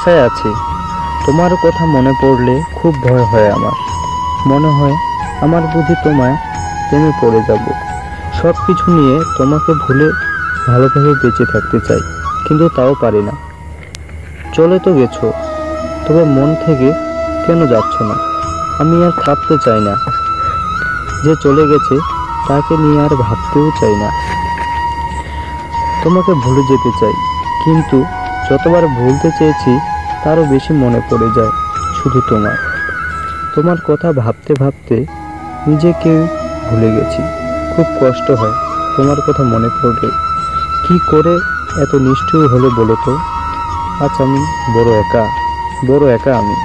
আশায় আছি। তোমার কথা মনে পড়লে খুব ভয় হয় আমার। মনে হয় আমার বুঝি তোমায় প্রেমে পড়ে যাব। সব কিছু নিয়ে তোমাকে ভুলে ভালোভাবে বেঁচে থাকতে চাই, কিন্তু তাও পারি না। চলে তো গেছো, তবে মন থেকে কেন যাচ্ছ না? আমি আর থাকতে চাই না। যে চলে গেছে তাকে নিয়ে আর ভাবতেও চাই না। তোমাকে ভুলে যেতে চাই, কিন্তু যতবার ভুলতে চেয়েছি তারও বেশি মনে পড়ে যায় শুধু তোমার কথা ভাবতে ভাবতে নিজেকে ভুলে গেছি। খুব কষ্ট হয় তোমার কথা মনে পড়লে। কি করে এত নিষ্ঠুর হলে বলো তো? আজ আমি বড় একা, বড় একা আমি।